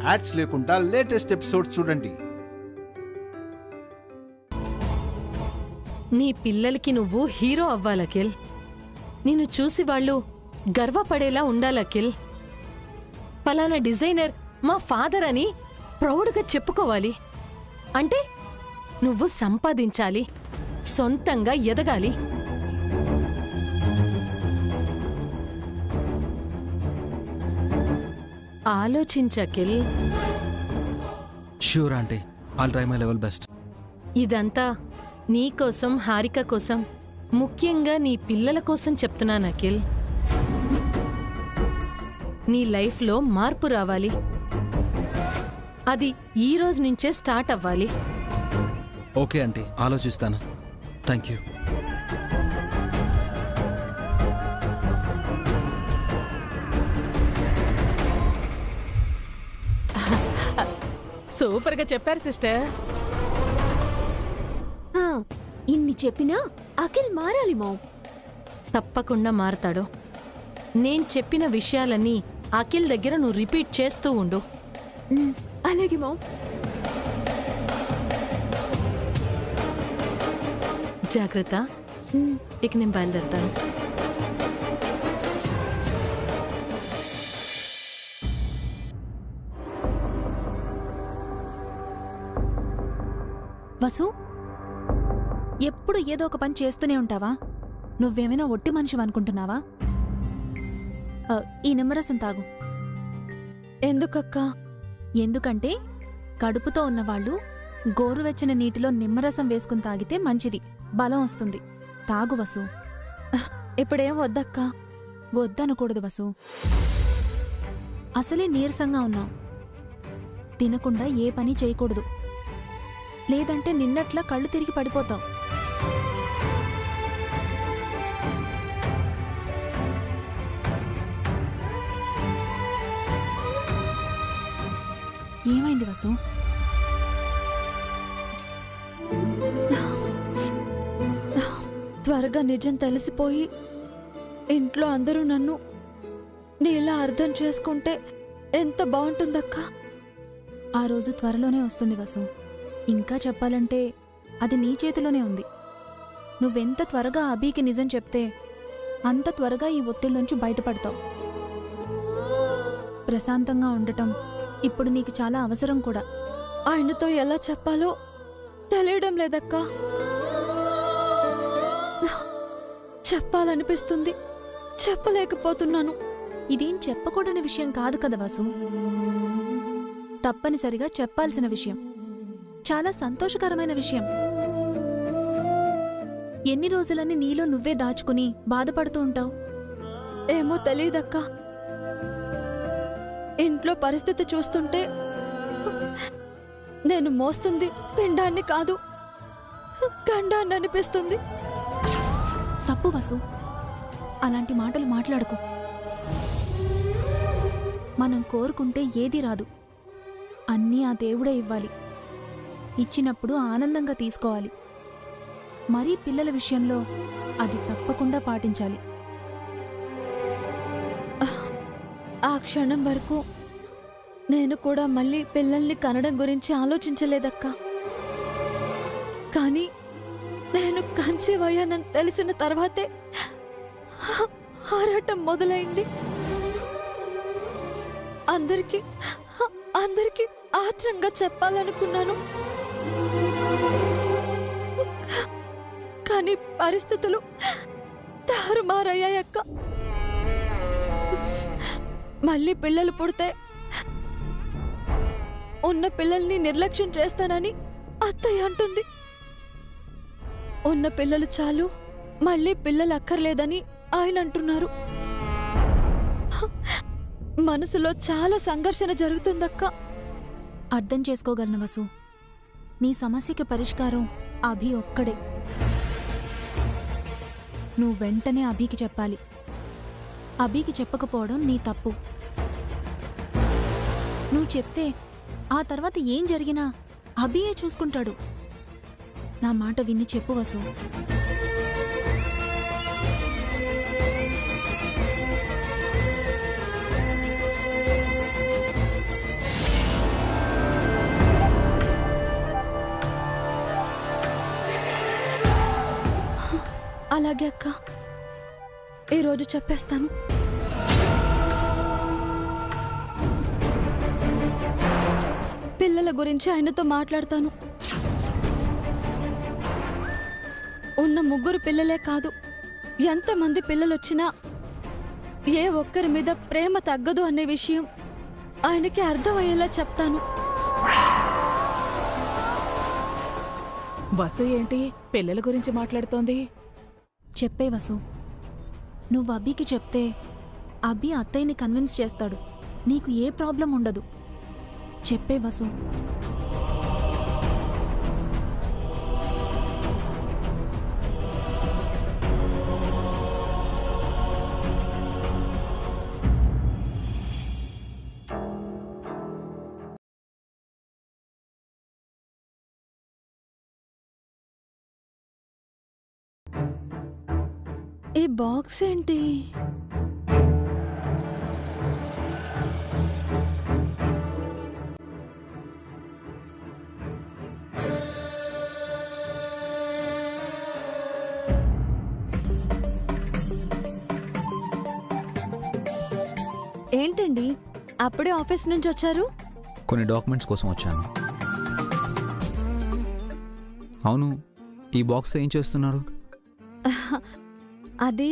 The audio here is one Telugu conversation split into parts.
యాడ్స్ లేకుండా లేటెస్ట్ ఎపిసోడ్ చూడండి. నీ పిల్లలకి నువ్వు హీరో అవ్వాలఖిల్. నిన్ను చూసి వాళ్ళు గర్వపడేలా ఉండాలఖిల్. పలానా డిజైనర్ మా ఫాదర్ అని ప్రౌడ్గా చెప్పుకోవాలి. అంటే నువ్వు సంపాదించాలి, సొంతంగా ఎదగాలి. ఆలోచించకిల్. Sure aunty, I'll try my level best. ఇదంతా నీకోసం, హారిక కోసం, ముఖ్యంగా నీ పిల్లల కోసం చెప్తున్నాను అఖిల్. నీ లైఫ్లో మార్పు రావాలి. అది ఈ రోజు నుంచే స్టార్ట్ అవ్వాలి. ఓకే ఆంటీ, ఆలోచిస్తాను. Thank you. సూపర్గా చెప్పారు సిస్టర్. ఇన్ని చెప్పినా అఖిల్ మారాలి మామ్. తప్పకుండా మారతాడు. నేను చెప్పిన విషయాలన్నీ అఖిల్ దగ్గర నువ్వు రిపీట్ చేస్తూ ఉండు. అలాగే మామ్. జాగ్రత్త. ఇక నేను బయలుదేరుతాను. వసు, ఎప్పుడు ఏదో ఒక పని చేస్తూనే ఉంటావా? నువ్వేమైనా ఒట్టి మనిషివనుకుంటున్నావా? ఈ నిమ్మరసం తాగు. ఎందుకక్కా? ఎందుకంటే కడుపుతో ఉన్నవాళ్ళు గోరువెచ్చని నీటిలో నిమ్మరసం వేసుకుని తాగితే మంచిది, బలం వస్తుంది. తాగు వసు. ఇప్పుడేం వద్దక్కా. వద్దనకూడదు వసు. అసలే నీరసంగా ఉన్నావు. తినకుండా ఏ పని చేయకూడదు, లేదంటే నిన్నట్లా కళ్ళు తిరిగి పడిపోతావు. ఏమైంది వసు? త్వరగా నిజం తెలిసిపోయి ఇంట్లో అందరూ నన్ను నీలా అర్థం చేసుకుంటే ఎంత బాగుంటుందక్కా. ఆ రోజు త్వరలోనే వస్తుంది వసు. ఇంకా చెప్పాలంటే అది నీ చేతిలోనే ఉంది. నువ్వెంత త్వరగా అభికి నిజం చెప్తే అంత త్వరగా ఈ ఒత్తిళ్ళలోంచి బయటపడతావు. ప్రశాంతంగా ఉండటం ఇప్పుడు నీకు చాలా అవసరం కూడా. ఆయనతో ఎలా చెప్పాలో తెలియడం లేదక్కా. చెప్పాలనిపిస్తుంది, చెప్పలేకపోతున్నాను. ఇదేం చెప్పకూడని విషయం కాదు కదా వాసు. తప్పనిసరిగా చెప్పాల్సిన విషయం, చాలా సంతోషకరమైన విషయం. ఎన్ని రోజులని నీలో నువ్వే దాచుకుని బాధపడుతూ ఉంటావు? ఏమో తెలీదక్కా. ఇంట్లో పరిస్థితి చూస్తుంటే నేను మోస్తుంది పిండాన్ని కాదు, గండాన్ని అనిపిస్తుంది. తప్పు వసు, అలాంటి మాటలు మాట్లాడుకో. మనం కోరుకుంటే ఏదీ రాదు, అన్నీ ఆ దేవుడే ఇవ్వాలి. ఇచ్చినప్పుడు ఆనందంగా తీసుకోవాలి. మరీ పిల్లల విషయంలో అది తప్పకుండా పాటించాలి. ఆ క్షణం వరకు నేను కూడా మళ్ళీ పిల్లల్ని కనడం గురించి ఆలోచించలేదక్కా. కానీ నేను కన్సీవ్ అయ్యానని తెలిసిన తర్వాతే ఆరాటం మొదలైంది. అందరికీ ఆత్రంగా చెప్పాలనుకున్నాను, కానీ పరిస్థితులు తారుమారయ్యాయక్క. మళ్ళీ పిల్లలు పుడితే ఉన్న పిల్లల్ని నిర్లక్ష్యం చేస్తానని అత్తయ్య అంటుంది. ఉన్న పిల్లలు చాలు, మళ్ళీ పిల్లలు అక్కర్లేదని ఆయన అంటున్నారు. మనసులో చాలా సంఘర్షణ జరుగుతుందక్క. అర్థం చేసుకోగలను వసు. నీ సమస్యకి పరిష్కారం అభి ఒక్కడే. నువ్వు వెంటనే అభికి చెప్పాలి. అభికి చెప్పకపోవడం నీ తప్పు. నువ్వు చెప్తే ఆ తర్వాత ఏం జరిగినా అభియే చూసుకుంటాడు. నా మాట విని చెప్పు వసు. అలాగే అక్క, ఈరోజు చెప్పేస్తాను. పిల్లల గురించి ఆయనతో మాట్లాడతాను. ఉన్న 3 పిల్లలే కాదు, ఎంతమంది పిల్లలొచ్చినా ఏ ఒక్కరి మీద ప్రేమ తగ్గదు అనే విషయం ఆయనకి అర్థమయ్యేలా చెప్తాను. వసు ఏంటి పిల్లల గురించి మాట్లాడుతోంది? చెప్పే వసు, నువ్వు అబ్బీకి చెప్తే అబ్బీ అత్తయ్యని కన్విన్స్ చేస్తాడు. నీకు ఏ ప్రాబ్లం ఉండదు. చెప్పే వసు. ఈ బాక్స్ ఏంటి? ఏంటండి అప్పుడే ఆఫీస్ నుంచి వచ్చారు? కొన్ని డాక్యుమెంట్స్ కోసం వచ్చాను. అవును, ఈ బాక్స్ ఏం చేస్తున్నారు? అది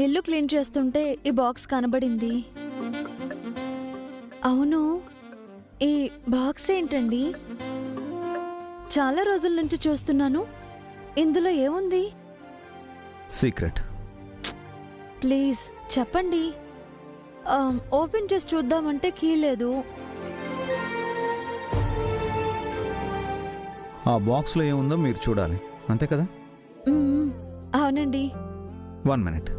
ఇల్లు క్లీన్ చేస్తుంటే ఈ బాక్స్ కనబడింది. అవును, ఈ బాక్స్ ఏంటండి? చాలా రోజుల నుంచి చూస్తున్నాను. ఇందులో ఏముంది? సీక్రెట్. ప్లీజ్ చెప్పండి. ఓపెన్ చేసి చూద్దామంటే కీ లేదు. ఆ బాక్స్లో ఏముందో మీరు చూడాలి, అంతే కదా? అవునండి. 1 minute.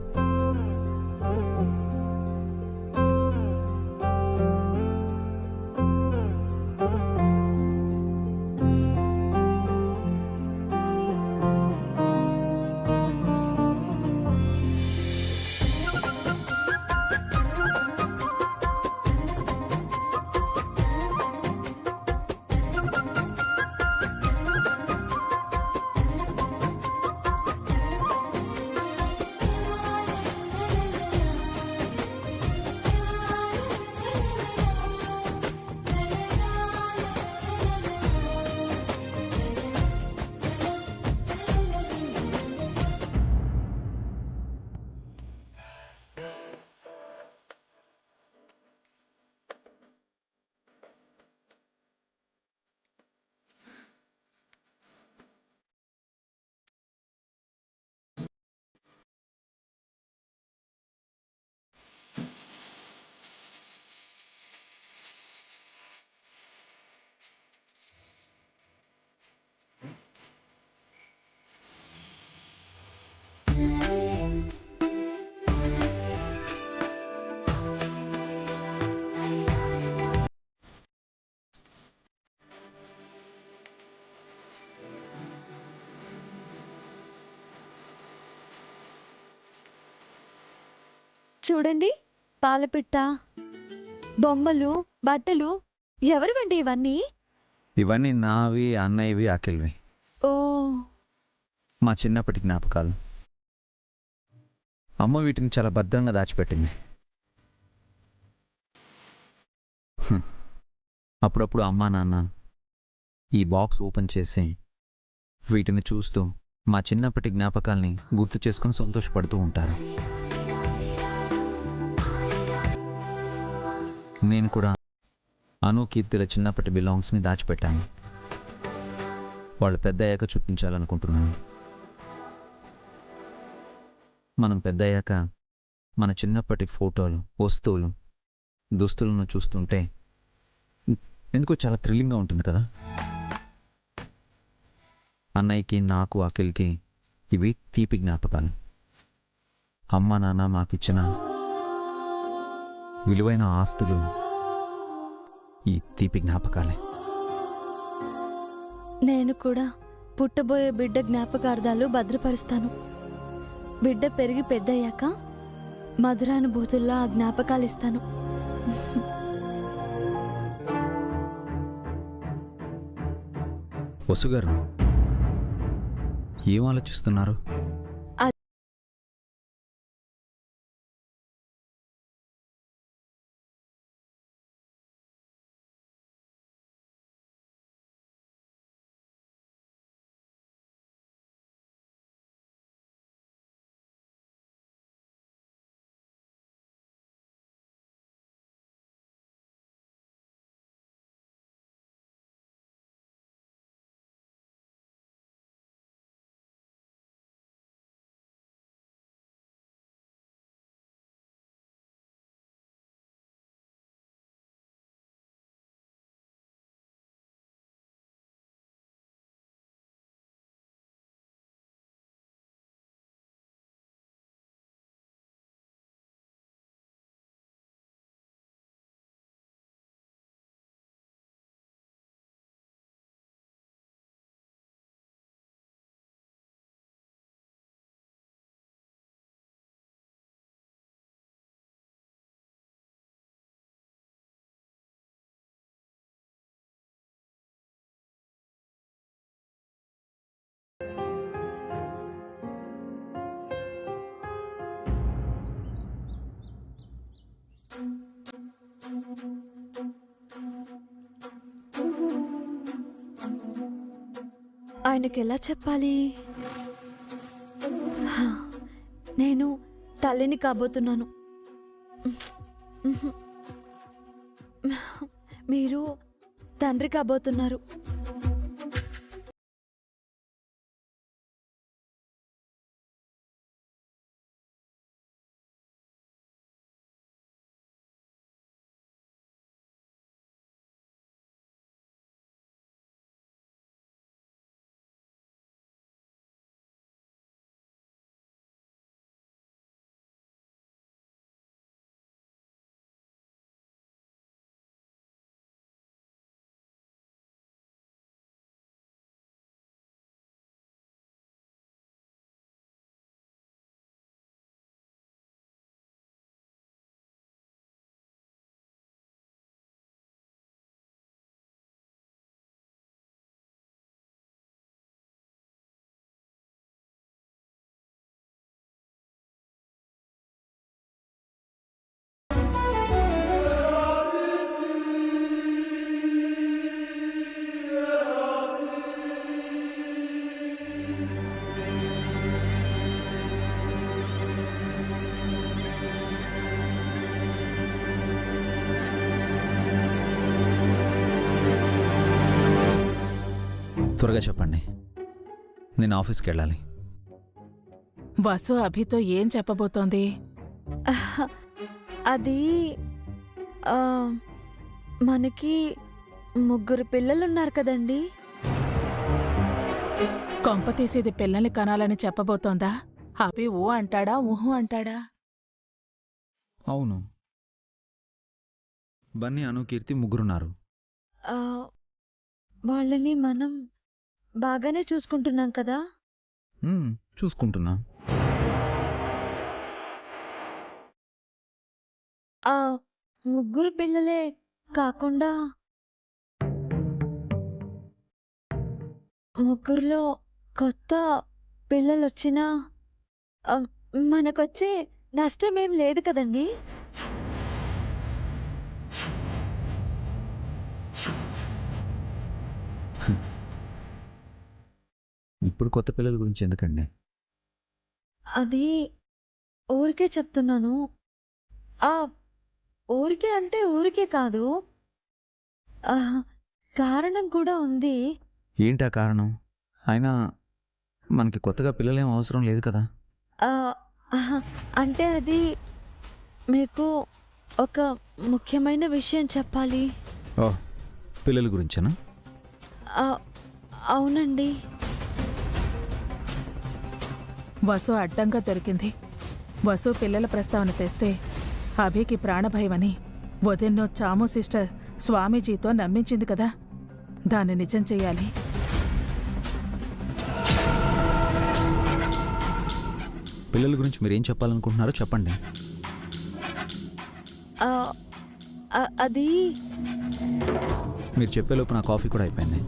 చూడండి, పాలపిట్ట, బొమ్మలు, బట్టలు. ఎవరివండి ఇవన్నీ? ఇవన్నీ నావి, అన్నయ్యవి, అఖిల్వి. ఓ, మా చిన్నప్పటి జ్ఞాపకాలు. అమ్మ వీటిని చాలా భద్రంగా దాచిపెట్టింది. అప్పుడప్పుడు అమ్మా నాన్న ఈ బాక్స్ ఓపెన్ చేసి వీటిని చూస్తూ మా చిన్నప్పటి జ్ఞాపకాల్ని గుర్తు చేసుకుని సంతోషపడుతూ ఉంటారు. నేను కూడా అను, కీర్తిల చిన్నప్పటి బిలాంగ్స్ని దాచిపెట్టాను. వాళ్ళు పెద్ద అయ్యాక చూపించాలనుకుంటున్నాను. మనం పెద్ద అయ్యాక మన చిన్నప్పటి ఫోటోలు, వస్తువులు, దుస్తులను చూస్తుంటే ఎందుకో చాలా థ్రిల్లింగ్గా ఉంటుంది కదా. అన్నయ్యకి, నాకు, అఖిల్కి ఇవి తీపి జ్ఞాపకాలు. అమ్మ నాన్న మాకిచ్చిన విలువైన ఆస్తులు ఈ తీపి జ్ఞాపకాలే. నేను కూడా పుట్టబోయే బిడ్డ జ్ఞాపకార్థాలు భద్రపరుస్తాను. బిడ్డ పెరిగి పెద్దయ్యాక మధురానుభూతుల్లో ఆ జ్ఞాపకాలు ఇస్తాను. వసు గారు ఏం ఆలోచిస్తున్నారు? ఆయనకి ఎలా చెప్పాలి? నేను తల్లిని కాబోతున్నాను. మీరు తండ్రి కాబోతున్నారు. త్వరగా చెప్పండి, నేను ఆఫీస్కి వెళ్ళాలి. వసు అభితో ఏం చెప్పబోతోంది? అది మనకి 3 పిల్లలున్నారు కదండి. కొంప తీసేది పిల్లల్ని కనాలని చెప్పబోతోందా? అభి ఊ అంటాడా ఊహు అంటాడా? అవును, బన్నీ, అను, కీర్తి ముగ్గురున్నారు. వాళ్ళని మనం బాగానే చూసుకుంటున్నాం కదా. చూసుకుంటున్నా. ఆ 3 పిల్లలే కాకుండా 3లో కొత్త పిల్లలొచ్చినా మనకొచ్చే నష్టమేం లేదు కదండి. ఇప్పుడు కొత్త పిల్లల గురించి ఎందుకండి? అది ఊరికే చెప్తున్నాను. ఊరికే అంటే ఊరికే కాదు, కారణం కూడా ఉంది. ఏంటా కారణం? అయినా మనకి కొత్తగా పిల్లలేం అవసరం లేదు కదా. అంటే అది మీకు ఒక ముఖ్యమైన విషయం చెప్పాలి. ఓ, పిల్లల గురించేనా? అవునండి. వసు అడ్డంగా దొరికింది. వసు పిల్లల ప్రస్తావన తెస్తే అభికి ప్రాణభయమని వదిన్నో చాము సిస్టర్ స్వామీజీతో నమ్మించింది కదా. దాన్ని నిజం చెయ్యాలి. పిల్లల గురించి మీరేం చెప్పాలనుకుంటున్నారో చెప్పండి. అది మీరు చెప్పేలోపు నా కాఫీ కూడా అయిపోయింది.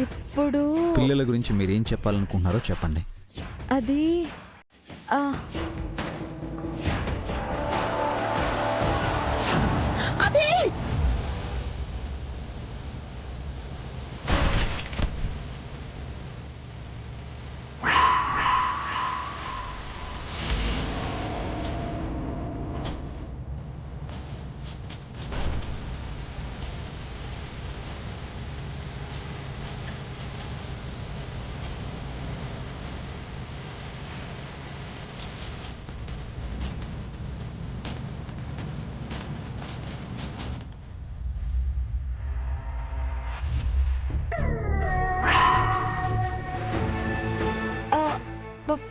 ఇప్పుడు పిల్లల గురించి మీరేం చెప్పాలనుకుంటున్నారో చెప్పండి. అది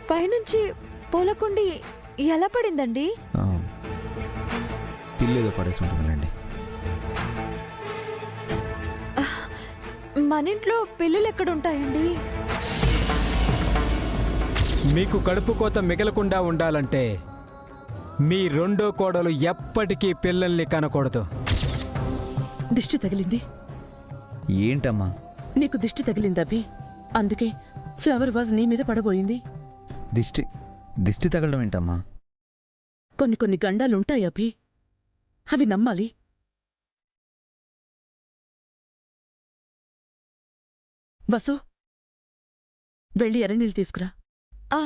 పైనుంచి పూలకుండి ఎలా పడిందండి? పిల్లేదో పడేసి ఉంటుందండి. మన ఇంట్లో పిల్లులు ఎక్కడుంటాయండి? మీకు కడుపు కోత మిగలకుండా ఉండాలంటే మీ రెండో కోడలు ఎప్పటికీ పిల్లల్ని కనకూడదు. దిష్టి తగిలింది. ఏంటమ్మా? నీకు దిష్టి తగిలింది అభి, అందుకే ఫ్లవర్ వాజ్ నీ మీద పడబోయింది. దిష్టి తగలడం ఏంటమ్మా? కొన్ని గండాలుంటాయి అభి, అవి నమ్మాలి. వసు, వెళ్ళి ఎర్రనీళ్ళు తీసుకురా. ఆ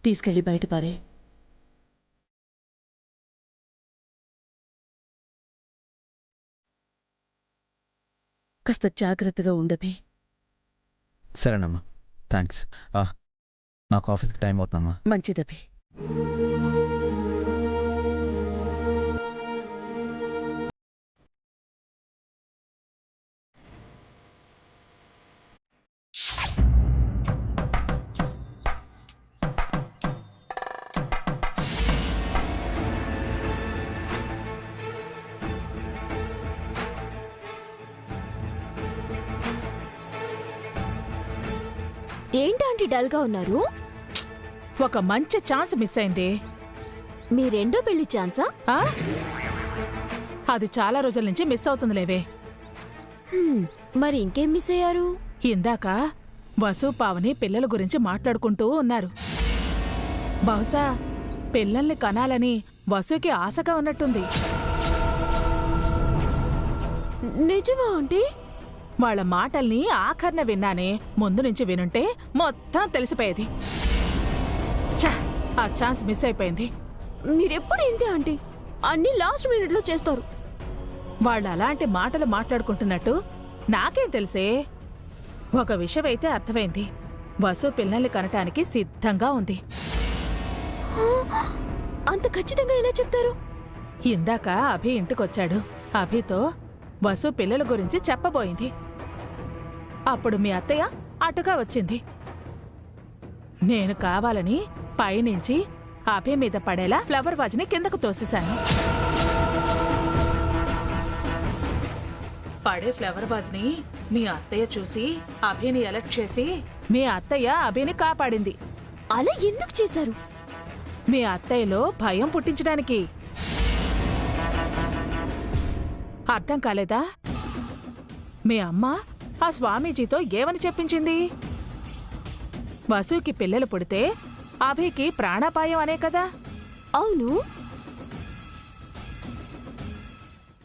తీసుకెళ్ళి బయట పారే. కాస్త జాగ్రత్తగా ఉండబి. సరేనమ్మా, థ్యాంక్స్. నాకు ఆఫీస్కి టైం అవుతుందమ్మా. మంచిదబి. ఏంటంటే డల్గా ఉన్నారు? ఒక మంచి ఛాన్స్ మిస్ అయింది. మీ రెండో పెళ్లి ఛాన్సా? ఆ? అది చాలా రోజుల నుంచి మిస్ అవుతుందిలేవే. మరి ఇంకేం మిస్ అయ్యారు? ఇందాక వసు పావని పిల్లల గురించి మాట్లాడుకుంటూ ఉన్నారు. బహుశా పిల్లల్ని కనాలని వసుకి ఆశగా ఉన్నట్టుంది. నిజమా ఆంటీ? వాళ్ళ మాటల్ని ఆఖర్న విన్నానే, ముందు నుంచి వినుంటే మొత్తం తెలిసిపోయేది. ఛ, ఆ ఛాన్స్ మిస్ అయిపోయింది. మీరెప్పుడు ఇంతే ఆంటీ, అన్ని లాస్ట్ మినిట్లో చేస్తారు. వాళ్ళు అలాంటి మాటలు మాట్లాడుకుంటున్నట్టు నాకేం తెలిసే. ఒక విషయం అయితే అర్థమైంది, వసు పిల్లల్ని కనటానికి సిద్ధంగా ఉంది. అంత ఖచ్చితంగా ఎలా చెప్తారు? ఇందాక అభి ఇంటికొచ్చాడు. అభితో వసు పిల్లల గురించి చెప్పబోయింది. అప్పుడు మీ అత్తయ్య అటుగా వచ్చింది. నేను కావాలని పైనుంచి అభి మీద పడేలా ఫ్లవర్ వాజ్ని కిందకు తోసేశాను. పడే ఫ్లవర్ వాజ్ని మీ అత్తయ్య చూసి అభిని అలర్ట్ చేసి మీ అత్తయ్య అభిని కాపాడింది. అలా ఎందుకు చేశారు? మీ అత్తయ్యలో భయం పుట్టించడానికి. అర్థం కాలేదా? మీ అమ్మ ఆ స్వామీజీతో ఏమని చెప్పించింది? వసుకి పిల్లలు పుడితే అభికి ప్రాణాపాయం అనే కదా. అవును,